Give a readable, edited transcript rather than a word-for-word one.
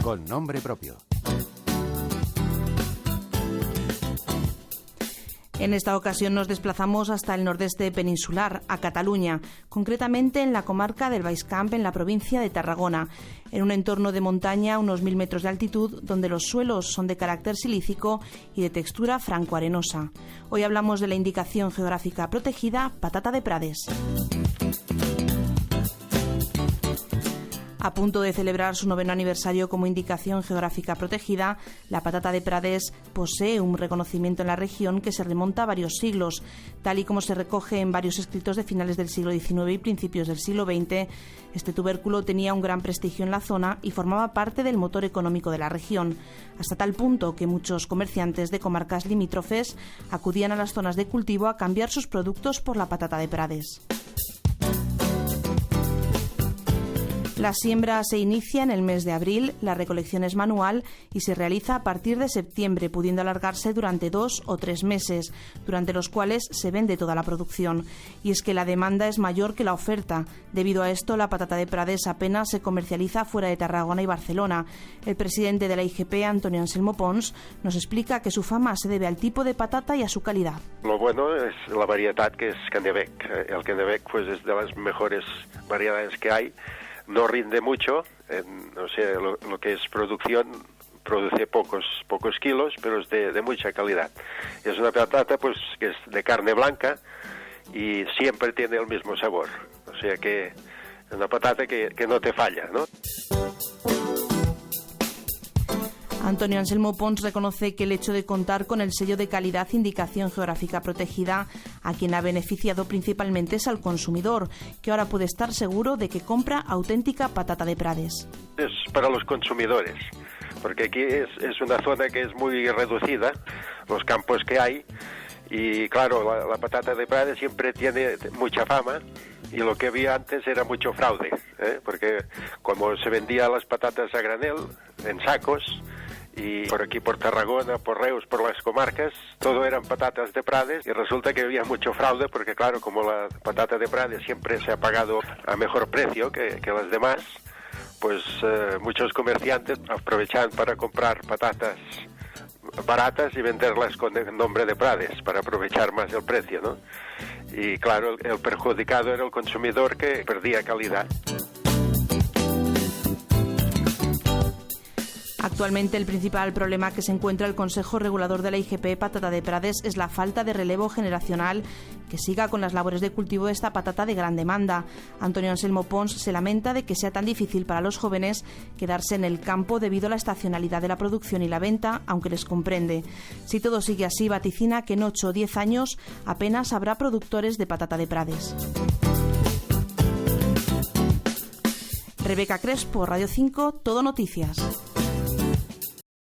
con nombre propio. En esta ocasión nos desplazamos hasta el nordeste peninsular, a Cataluña, concretamente en la comarca del Baix Camp, en la provincia de Tarragona, en un entorno de montaña a unos 1000 metros de altitud, donde los suelos son de carácter silícico y de textura franco-arenosa. Hoy hablamos de la indicación geográfica protegida patata de Prades. A punto de celebrar su 9º aniversario como indicación geográfica protegida, la patata de Prades posee un reconocimiento en la región que se remonta a varios siglos. Tal y como se recoge en varios escritos de finales del siglo XIX y principios del siglo XX, este tubérculo tenía un gran prestigio en la zona y formaba parte del motor económico de la región, hasta tal punto que muchos comerciantes de comarcas limítrofes acudían a las zonas de cultivo a cambiar sus productos por la patata de Prades. La siembra se inicia en el mes de abril, la recolección es manual y se realiza a partir de septiembre, pudiendo alargarse durante 2 o 3 meses, durante los cuales se vende toda la producción. Y es que la demanda es mayor que la oferta. Debido a esto, la patata de Prades apenas se comercializa fuera de Tarragona y Barcelona. El presidente de la IGP, Antonio Anselmo Pons, nos explica que su fama se debe al tipo de patata y a su calidad. Lo bueno es la variedad que es Kennebec. El Kennebec pues, es de las mejores variedades que hay. No rinde mucho, lo que es producción, produce pocos kilos, pero es de mucha calidad. Es una patata pues que es de carne blanca y siempre tiene el mismo sabor. O sea que es una patata que no te falla, ¿no? Antonio Anselmo Pons reconoce que el hecho de contar con el sello de calidad Indicación Geográfica Protegida a quien ha beneficiado principalmente es al consumidor, que ahora puede estar seguro de que compra auténtica patata de Prades. Es para los consumidores, porque aquí es una zona que es muy reducida, los campos que hay, y claro, la patata de Prades siempre tiene mucha fama, y lo que había antes era mucho fraude, porque como se vendían las patatas a granel, en sacos, y por aquí, por Tarragona, por Reus, por las comarcas, todo eran patatas de Prades y resulta que había mucho fraude porque, claro, como la patata de Prades siempre se ha pagado a mejor precio que las demás, pues muchos comerciantes aprovechan para comprar patatas baratas y venderlas con el nombre de Prades para aprovechar más el precio, ¿no? Y, claro, el perjudicado era el consumidor que perdía calidad. Actualmente el principal problema que se encuentra el Consejo Regulador de la IGP Patata de Prades es la falta de relevo generacional que siga con las labores de cultivo de esta patata de gran demanda. Antonio Anselmo Pons se lamenta de que sea tan difícil para los jóvenes quedarse en el campo debido a la estacionalidad de la producción y la venta, aunque les comprende. Si todo sigue así, vaticina que en 8 o 10 años apenas habrá productores de patata de Prades. Rebeca Crespo, Radio 5, Todo Noticias.